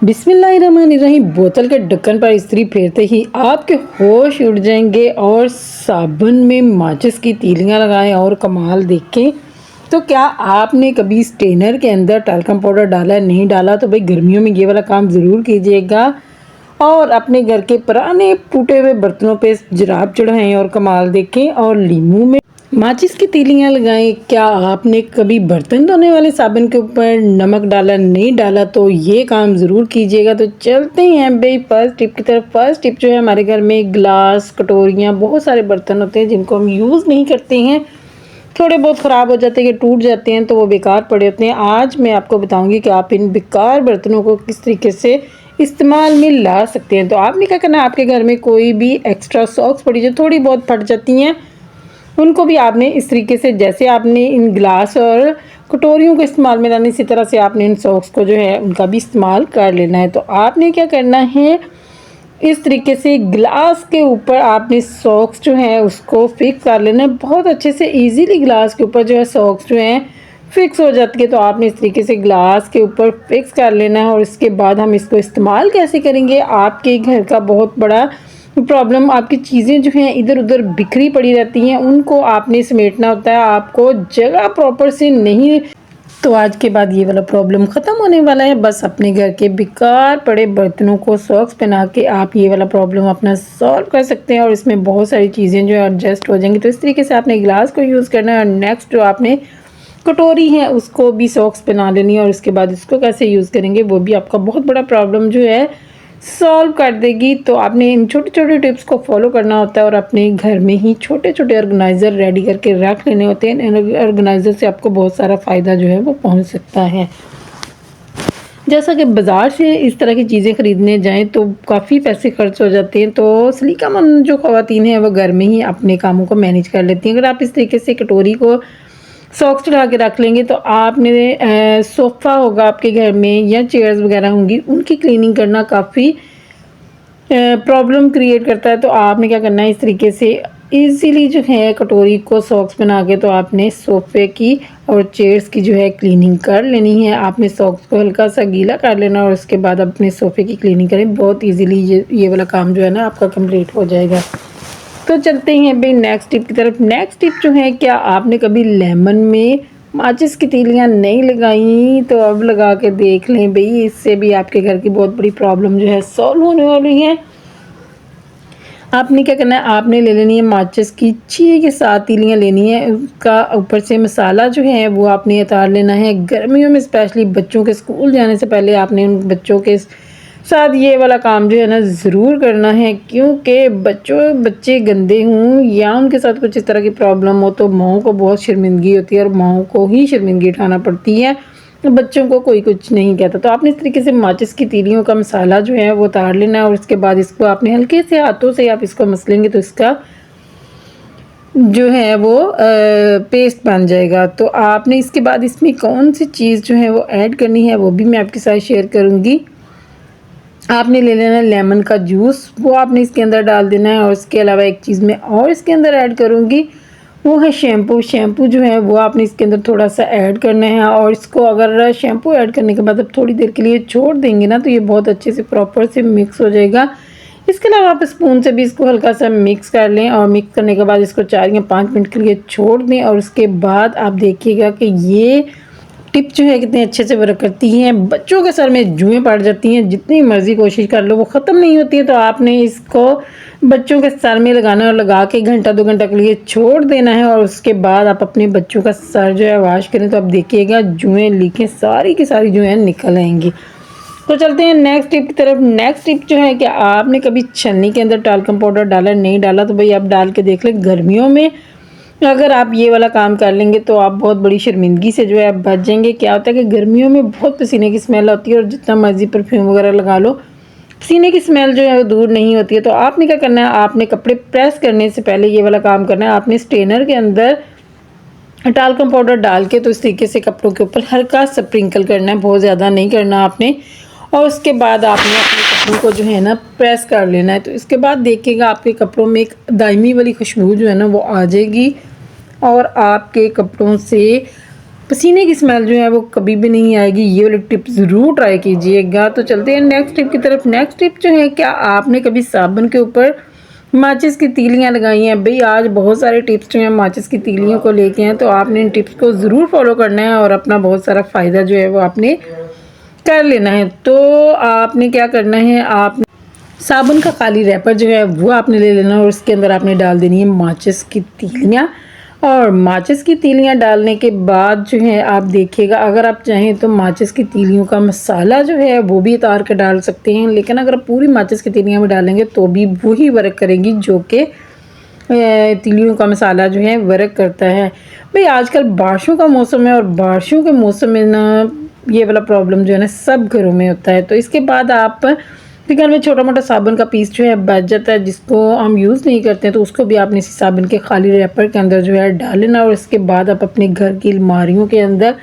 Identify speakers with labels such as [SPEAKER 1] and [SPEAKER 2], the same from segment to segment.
[SPEAKER 1] बिस्मिल्लाहिर्रहमानिर्रहीम। बोतल के ढक्कन पर इस्त्री फेरते ही आपके होश उड़ जाएंगे और साबुन में माचिस की तीलियां लगाएं और कमाल देखें। तो क्या आपने कभी स्टेनर के अंदर टाल्कम पाउडर डाला है? नहीं डाला तो भाई गर्मियों में ये वाला काम ज़रूर कीजिएगा और अपने घर के पुराने टूटे हुए बर्तनों पे जराब चढ़ाएं और कमाल देखें और लीमू में माचिस की तीलियां लगाएं। क्या आपने कभी बर्तन धोने वाले साबुन के ऊपर नमक डाला? नहीं डाला तो ये काम ज़रूर कीजिएगा। तो चलते हैं भाई फर्स्ट टिप की तरफ। फर्स्ट टिप जो है, हमारे घर में गिलास, कटोरियाँ, बहुत सारे बर्तन होते हैं जिनको हम यूज़ नहीं करते हैं, थोड़े बहुत ख़राब हो जाते हैं, टूट जाते हैं, तो वो बेकार पड़े होते हैं। आज मैं आपको बताऊंगी कि आप इन बेकार बर्तनों को किस तरीके से इस्तेमाल में ला सकते हैं। तो आपने क्या करना है, आपके घर में कोई भी एक्स्ट्रा सॉक्स पड़ी जो थोड़ी बहुत फट जाती हैं, उनको भी आपने इस तरीके से, जैसे आपने इन गिलास और कटोरियों को इस्तेमाल में लाने, इसी तरह से आपने इन सॉक्स को जो है उनका भी इस्तेमाल कर लेना है। तो आपने क्या करना है, इस तरीके से गिलास के ऊपर आपने सॉक्स जो है उसको फिक्स कर लेना है। बहुत अच्छे से इजीली गिलास के ऊपर जो है सॉक्स जो हैं फिक्स हो जाती है। तो आपने इस तरीके से गिलास के ऊपर फिक्स कर लेना है। और इसके बाद हम इसको इस्तेमाल कैसे करेंगे, आपके घर का बहुत बड़ा प्रॉब्लम, आपकी चीज़ें जो हैं इधर उधर बिखरी पड़ी रहती हैं, उनको आपने समेटना होता है, आपको जगह प्रॉपर से नहीं। तो आज के बाद ये वाला प्रॉब्लम ख़त्म होने वाला है। बस अपने घर के बेकार पड़े बर्तनों को सॉक्स पहना के आप ये वाला प्रॉब्लम अपना सॉल्व कर सकते हैं और इसमें बहुत सारी चीज़ें जो है एडजस्ट हो जाएंगी। तो इस तरीके से आपने गिलास को यूज़ करना है और नेक्स्ट जो आपने कटोरी है उसको भी सॉक्स पहना लेनी है। और उसके बाद इसको कैसे यूज़ करेंगे वो भी आपका बहुत बड़ा प्रॉब्लम जो है सॉल्व कर देगी। तो आपने इन छोटे छोटे टिप्स को फॉलो करना होता है और अपने घर में ही छोटे छोटे ऑर्गेनाइज़र रेडी करके रख लेने होते हैं। ऑर्गेनाइज़र से आपको बहुत सारा फ़ायदा जो है वो पहुंच सकता है। जैसा कि बाज़ार से इस तरह की चीज़ें ख़रीदने जाएं तो काफ़ी पैसे खर्च हो जाते हैं। तो सलीकामंद जो ख़वातीन हैं वो घर में ही अपने कामों को मैनेज कर लेती हैं। अगर आप इस तरीके से कटोरी को सॉक्स चढ़ा के रख लेंगे तो आपने सोफ़ा होगा आपके घर में या चेयर्स वगैरह होंगी, उनकी क्लीनिंग करना काफ़ी प्रॉब्लम क्रिएट करता है। तो आपने क्या करना है, इस तरीके से इजीली जो है कटोरी को सॉक्स बना के तो आपने सोफ़े की और चेयर्स की जो है क्लीनिंग कर लेनी है। आपने सॉक्स को हल्का सा गीला कर लेना और उसके बाद अपने सोफ़े की क्लीनिंग करें। बहुत इजीली ये वाला काम जो है ना आपका कंप्लीट हो जाएगा। तो चलते हैं भाई नेक्स्ट टिप की तरफ। नेक्स्ट टिप जो है, क्या आपने कभी लेमन में माचिस की तीलियां नहीं लगाई? तो अब लगा के देख लें भाई, इससे भी आपके घर की बहुत बड़ी प्रॉब्लम जो है सॉल्व होने वाली है। आपने क्या करना है, आपने ले लेनी है माचिस की 6 या 7 तीलियां लेनी है। उसका ऊपर से मसाला जो है वो आपने उतार लेना है। गर्मियों में स्पेशली बच्चों के स्कूल जाने से पहले आपने उन बच्चों के साथ ये वाला काम जो है ना ज़रूर करना है, क्योंकि बच्चे गंदे हों या उनके साथ कुछ इस तरह की प्रॉब्लम हो तो माओं को बहुत शर्मिंदगी होती है और माओं को ही शर्मिंदगी उठाना पड़ती है, बच्चों को कोई कुछ नहीं कहता। तो आपने इस तरीके से माचिस की तीलियों का मसाला जो है वो उतार लेना है और उसके बाद इसको आपने हल्के से हाथों से आप इसको मसलेंगे तो इसका जो है वो पेस्ट बन जाएगा। तो आपने इसके बाद इसमें कौन सी चीज़ जो है वो ऐड करनी है वो भी मैं आपके साथ शेयर करूँगी। आपने ले लेना है लेमन का जूस, वो आपने इसके अंदर डाल देना है। और इसके अलावा एक चीज़ मैं और इसके अंदर ऐड करूँगी, वो है शैम्पू। शैम्पू जो है वो आपने इसके अंदर थोड़ा सा ऐड करना है और इसको अगर शैम्पू ऐड करने के बाद अब थोड़ी देर के लिए छोड़ देंगे ना तो ये बहुत अच्छे से प्रॉपर से मिक्स हो जाएगा। इसके अलावा आप स्पून से भी इसको हल्का सा मिक्स कर लें और मिक्स करने के बाद इसको 4 या 5 मिनट के लिए छोड़ दें। और उसके बाद आप देखिएगा कि ये टिप जो है कितने अच्छे से वर्क करती हैं। बच्चों के सर में जुएँ पड़ जाती हैं, जितनी मर्ज़ी कोशिश कर लो वो ख़त्म नहीं होती है। तो आपने इसको बच्चों के सर में लगाना और लगा के 1-2 घंटा के लिए छोड़ देना है। और उसके बाद आप अपने बच्चों का सर जो है वॉश करें तो आप देखिएगा जुएँ लीकें सारी की सारी जो है निकल आएंगी। तो चलते हैं नेक्स्ट टिप की तरफ। नेक्स्ट टिप जो है कि आपने कभी छन्नी के अंदर टाल्कम पाउडर डाला? नहीं डाला तो भाई आप डाल के देख लें। गर्मियों में अगर आप ये वाला काम कर लेंगे तो आप बहुत बड़ी शर्मिंदगी से जो है आप बच जाएंगे। क्या होता है कि गर्मियों में बहुत पसीने की स्मेल होती है और जितना मर्जी परफ्यूम वगैरह लगा लो, पसीने की स्मेल जो है वो दूर नहीं होती है। तो आपने क्या करना है, आपने कपड़े प्रेस करने से पहले ये वाला काम करना है। आपने स्ट्रेनर के अंदर टाल्कम पाउडर डाल के तो इस तरीके से कपड़ों के ऊपर हल्का स्प्रिंकल करना है, बहुत ज़्यादा नहीं करना आपने। और उसके बाद आपने अपने कपड़ों को जो है ना प्रेस कर लेना है। तो इसके बाद देखिएगा आपके कपड़ों में एक दायमी वाली खुशबू जो है ना वो आ जाएगी और आपके कपड़ों से पसीने की स्मेल जो है वो कभी भी नहीं आएगी। ये वाली टिप ज़रूर ट्राई कीजिएगा। तो चलते हैं नेक्स्ट टिप की तरफ। नेक्स्ट टिप जो है, क्या आपने कभी साबुन के ऊपर माचिस की तीलियां लगाई हैं? भाई आज बहुत सारे टिप्स जो हैं माचिस की तीलियों को लेके हैं, तो आपने इन टिप्स को ज़रूर फॉलो करना है और अपना बहुत सारा फ़ायदा जो है वो आपने कर लेना है। तो आपने क्या करना है, आप साबुन का खाली रैपर जो है वो आपने ले लेना और उसके अंदर आपने डाल देनी है माचिस की तीलियां। और माचिस की तीलियां डालने के बाद जो है आप देखिएगा, अगर आप चाहें तो माचिस की तीलियों का मसाला जो है वो भी उतार के डाल सकते हैं, लेकिन अगर आप पूरी माचिस की तीलियां में डालेंगे तो भी वही वर्क करेंगी जो कि तीलियों का मसाला जो है वर्क करता है। भाई आजकल बारिशों का मौसम है और बारिशों के मौसम में ना ये वाला प्रॉब्लम जो है ना सब घरों में होता है। तो इसके बाद आप घर में छोटा मोटा साबुन का पीस जो है बच जाता है जिसको हम यूज़ नहीं करते हैं, तो उसको भी आपने इसी साबुन के खाली रैपर के अंदर जो है डाल लेना। और इसके बाद आप अपने घर की अलमारियों के अंदर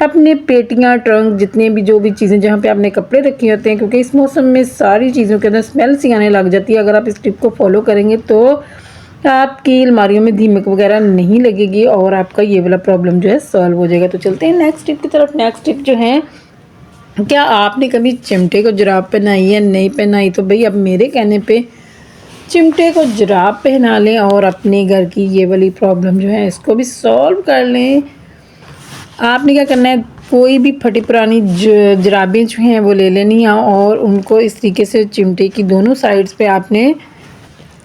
[SPEAKER 1] अपने पेटियाँ, ट्रंक, जितने भी जो भी चीज़ें जहाँ पे आपने कपड़े रखे होते हैं, क्योंकि इस मौसम में सारी चीज़ों के अंदर स्मेल सी आने लग जाती है। अगर आप इस टिप को फॉलो करेंगे तो आपकी अलमारियों में दीमक वगैरह नहीं लगेगी और आपका ये वाला प्रॉब्लम जो है सॉल्व हो जाएगा। तो चलते हैं नेक्स्ट टिप की तरफ। नेक्स्ट टिप जो है, क्या आपने कभी चिमटे को जुराब पहनाई है? नहीं पहनाई तो भाई अब मेरे कहने पे चिमटे को जुराब पहना लें और अपने घर की ये वाली प्रॉब्लम जो है इसको भी सॉल्व कर लें। आपने क्या करना है, कोई भी फटी पुरानी जुराबें जो हैं वो ले लेनी है और उनको इस तरीके से चिमटे की दोनों साइड्स पे आपने,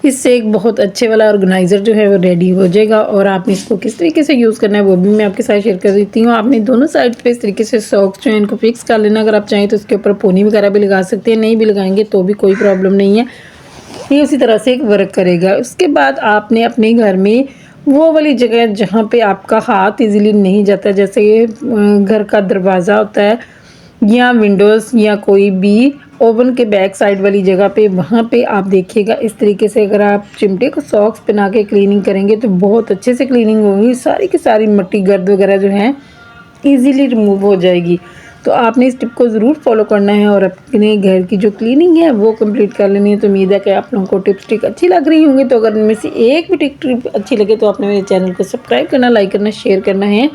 [SPEAKER 1] इससे एक बहुत अच्छे वाला ऑर्गेनाइज़र जो है वो रेडी हो जाएगा। और आपने इसको किस तरीके से यूज़ करना है वो भी मैं आपके साथ शेयर कर देती हूँ। आपने दोनों साइड पे इस तरीके से सॉक्स जो है इनको फिक्स कर लेना। अगर आप चाहें तो इसके ऊपर पोनी वगैरह भी लगा सकते हैं, नहीं भी लगाएंगे तो भी कोई प्रॉब्लम नहीं है, ये उसी तरह से एक वर्क करेगा। उसके बाद आपने अपने घर में वो वाली जगह जहाँ पे आपका हाथ इजीली नहीं जाता, जैसे ये घर का दरवाज़ा होता है या विंडोज़ या कोई भी ओवन के बैक साइड वाली जगह पे, वहाँ पे आप देखिएगा इस तरीके से अगर आप चिमटे को सॉक्स पहना के क्लीनिंग करेंगे तो बहुत अच्छे से क्लीनिंग होगी। सारी की सारी मिट्टी, गर्द वगैरह जो है ईज़िली रिमूव हो जाएगी। तो आपने इस टिप को ज़रूर फॉलो करना है और अपने घर की जो क्लीनिंग है वो कंप्लीट कर लेनी है। तो उम्मीद है कि आप लोगों को टिप्स ट्रिक अच्छी लग रही होंगी। तो अगर इनमें से एक भी टिप अच्छी लगे तो आपने मेरे चैनल को सब्सक्राइब करना, लाइक करना, शेयर करना है।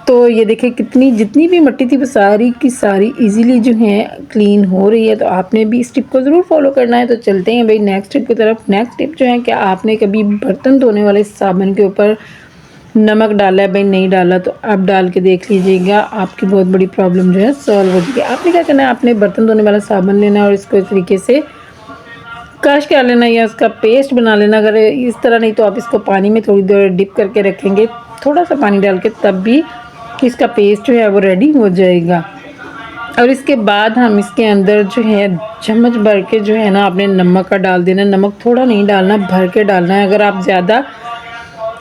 [SPEAKER 1] तो ये देखिए कितनी जितनी भी मिट्टी थी वो सारी की सारी इजीली जो है क्लीन हो रही है। तो आपने भी इस टिप को ज़रूर फॉलो करना है। तो चलते हैं भाई नेक्स्ट टिप की तरफ। नेक्स्ट टिप जो है, क्या आपने कभी बर्तन धोने वाले साबुन के ऊपर नमक डाला है? भाई नहीं डाला तो आप डाल के देख लीजिएगा, आपकी बहुत बड़ी प्रॉब्लम जो है सॉल्व हो जाएगी। आपने क्या करना है, आपने बर्तन धोने वाला साबुन लेना है और इसको इस तरीके से क्रश कर लेना या उसका पेस्ट बना लेना। अगर इस तरह नहीं तो आप इसको पानी में थोड़ी देर डिप करके रखेंगे, थोड़ा सा पानी डाल के, तब भी इसका पेस्ट जो है वो रेडी हो जाएगा। और इसके बाद हम इसके अंदर जो है चम्मच भर के जो है ना आपने नमक का डाल देना। नमक थोड़ा नहीं डालना, भर के डालना है। अगर आप ज़्यादा,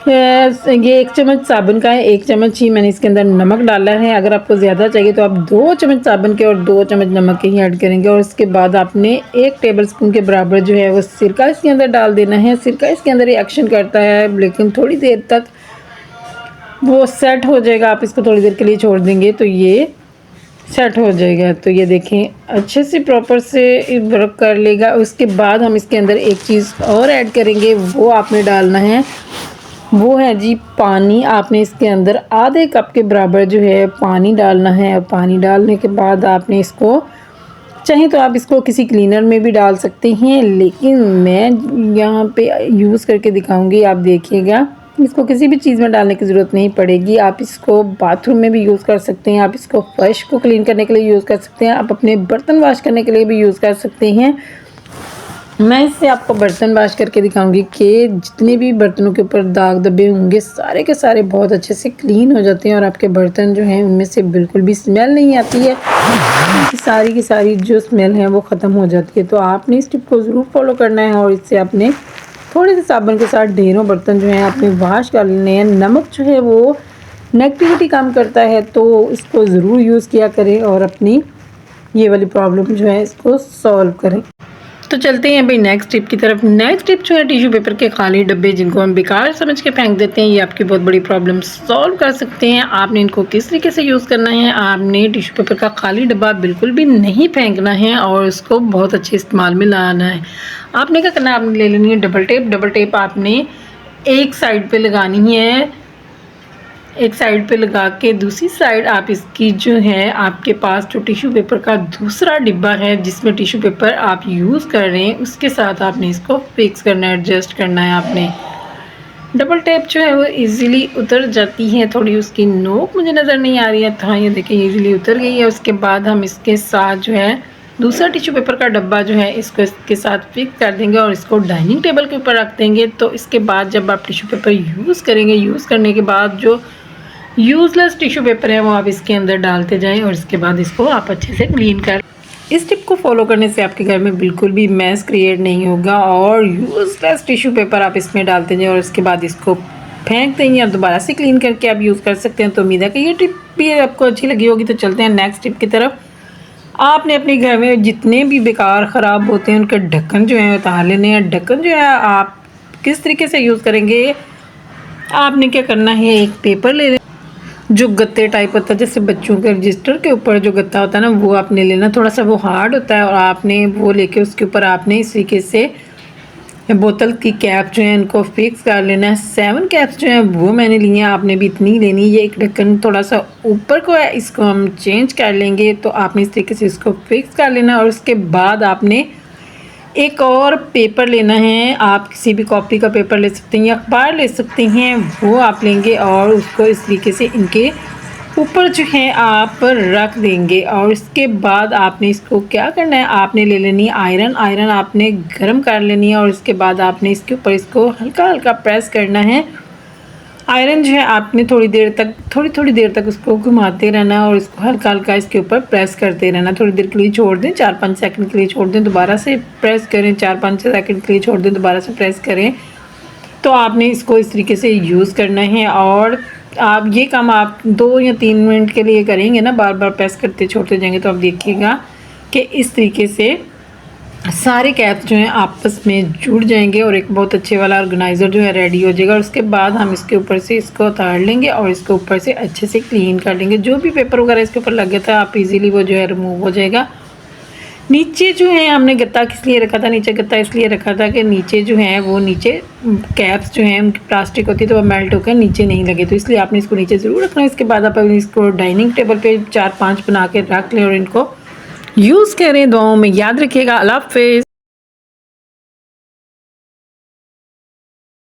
[SPEAKER 1] ये 1 चम्मच साबुन का है, 1 चम्मच ही मैंने इसके अंदर नमक डाला है। अगर आपको ज़्यादा चाहिए तो आप 2 चम्मच साबुन के और 2 चम्मच नमक के ही ऐड करेंगे। और इसके बाद आपने 1 टेबलस्पून के बराबर जो है वो सिरका इसके अंदर डाल देना है। सिरका इसके अंदर रिएक्शन करता है लेकिन थोड़ी देर तक वो सेट हो जाएगा। आप इसको थोड़ी देर के लिए छोड़ देंगे तो ये सेट हो जाएगा। तो ये देखें अच्छे से प्रॉपर से वर्क कर लेगा। उसके बाद हम इसके अंदर एक चीज़ और ऐड करेंगे, वो आपने डालना है, वो है जी पानी। आपने इसके अंदर आधे कप के बराबर जो है पानी डालना है। और पानी डालने के बाद आपने इसको, चाहे तो आप इसको किसी क्लीनर में भी डाल सकते हैं, लेकिन मैं यहाँ पे यूज़ करके दिखाऊंगी। आप देखिएगा, इसको किसी भी चीज़ में डालने की ज़रूरत नहीं पड़ेगी। आप इसको बाथरूम में भी यूज़ कर सकते हैं, आप इसको फर्श को क्लीन करने के लिए यूज़ कर सकते हैं, आप अपने बर्तन वॉश करने के लिए भी यूज़ कर सकते हैं। मैं इससे आपको बर्तन वॉश करके दिखाऊंगी कि जितने भी बर्तनों के ऊपर दाग धब्बे होंगे सारे के सारे बहुत अच्छे से क्लीन हो जाते हैं और आपके बर्तन जो हैं उनमें से बिल्कुल भी स्मेल नहीं आती है। सारी की सारी जो स्मेल है वो ख़त्म हो जाती है। तो आपने इस टिप को ज़रूर फॉलो करना है और इससे आपने थोड़े से साबुन के साथ ढेरों बर्तन जो हैं आपने वॉश कर लेने हैं। नमक जो है वो नेगेटिविटी कम करता है, तो इसको ज़रूर यूज़ किया करें और अपनी ये वाली प्रॉब्लम जो है इसको सॉल्व करें। तो चलते हैं भाई नेक्स्ट टिप की तरफ। नेक्स्ट टिप जो है, टिश्यू पेपर के खाली डब्बे जिनको हम बेकार समझ के फेंक देते हैं, ये आपकी बहुत बड़ी प्रॉब्लम सॉल्व कर सकते हैं। आपने इनको किस तरीके से यूज़ करना है, आपने टिश्यू पेपर का खाली डब्बा बिल्कुल भी नहीं फेंकना है और उसको बहुत अच्छे इस्तेमाल में लाना है। आपने क्या करना है, आपने ले लेनी है डबल टेप। डबल टेप आपने एक साइड पर लगानी है एक साइड पे लगा के दूसरी साइड आप इसकी जो है आपके पास जो टिश्यू पेपर का दूसरा डिब्बा है जिसमें टिश्यू पेपर आप यूज़ कर रहे हैं उसके साथ आपने इसको फिक्स करना है, एडजस्ट करना है। आपने डबल टेप जो है वो इजीली उतर जाती है, थोड़ी उसकी नोक मुझे नज़र नहीं आ रही है, हाँ ये देखिए इजीली उतर गई है। उसके बाद हम इसके साथ जो है दूसरा टिश्यू पेपर का डब्बा जो है इसको इसके साथ फिक्स कर देंगे और इसको डाइनिंग टेबल के ऊपर रख देंगे। तो इसके बाद जब आप टिश्यू पेपर यूज़ करेंगे, यूज़ करने के बाद जो यूज़लेस टिश्यू पेपर है वो आप इसके अंदर डालते जाएं और इसके बाद इसको आप अच्छे से क्लीन कर। इस टिप को फॉलो करने से आपके घर में बिल्कुल भी मैस क्रिएट नहीं होगा और यूज़लेस टिश्यू पेपर आप इसमें डालते जाएं और इसके बाद इसको फेंक देंगे और दोबारा से क्लीन करके आप यूज़ कर सकते हैं। तो उम्मीद है कि ये टिप भी आपको अच्छी लगी होगी। तो चलते हैं नेक्स्ट टिप की तरफ। आपने अपने घर में जितने भी बेकार ख़राब होते हैं उनके ढक्कन जो है उतार लेने हैं। ढक्कन जो है आप किस तरीके से यूज़ करेंगे, आपने क्या करना है, एक पेपर ले लें जो गत्ते टाइप होता है, जैसे बच्चों के रजिस्टर के ऊपर जो गत्ता होता है ना वो आपने लेना, थोड़ा सा वो हार्ड होता है और आपने वो लेके उसके ऊपर आपने इस तरीके से बोतल की कैप जो है इनको फिक्स कर लेना है। 7 कैप्स जो हैं वो मैंने ली हैं, आपने भी इतनी लेनी। ये एक ढक्कन थोड़ा सा ऊपर को है, इसको हम चेंज कर लेंगे। तो आपने इस तरीके से इसको फिक्स कर लेना और उसके बाद आपने एक और पेपर लेना है। आप किसी भी कॉपी का पेपर ले सकते हैं या अखबार ले सकते हैं, वो आप लेंगे और उसको इस तरीके से इनके ऊपर जो है आप रख देंगे। और इसके बाद आपने इसको क्या करना है, आपने ले लेनी है आयरन। आयरन आपने गर्म कर लेनी है और इसके बाद आपने इसके ऊपर इसको हल्का हल्का प्रेस करना है। आयरन जो है आपने थोड़ी देर तक उसको घुमाते रहना और इसको हल्का हल्का इसके ऊपर प्रेस करते रहना। थोड़ी देर के लिए छोड़ दें, 4-5 सेकंड के लिए छोड़ दें, दोबारा से प्रेस करें, 4-5 सेकंड के लिए छोड़ दें, दोबारा से प्रेस करें। तो आपने इसको इस तरीके से यूज़ करना है और आप ये काम आप 2 या 3 मिनट के लिए करेंगे ना, बार बार प्रेस करते छोड़ते जाएंगे तो आप देखिएगा कि इस तरीके से सारे कैप्स जो हैं आपस में जुड़ जाएंगे और एक बहुत अच्छे वाला ऑर्गेनाइज़र जो है रेडी हो जाएगा। और उसके बाद हम इसके ऊपर से इसको उतार लेंगे और इसके ऊपर से अच्छे से क्लीन कर लेंगे। जो भी पेपर वगैरह इसके ऊपर लग गया था आप इजीली वो जो है रिमूव हो जाएगा। नीचे जो है हमने गत्ता किस लिए रखा था, नीचे गत्ता इसलिए रखा था कि नीचे जो है वो नीचे कैप्स जो हैं उनकी प्लास्टिक होती है तो वो मेल्ट होकर नीचे नहीं लगे, तो इसलिए आपने इसको नीचे ज़रूर रखना है। इसके बाद आप इसको डाइनिंग टेबल पे 4-5 बना के रख लें और इनको यूज़ करें। दुआओं में याद रखिएगा। अल्लाह हाफ़िज़।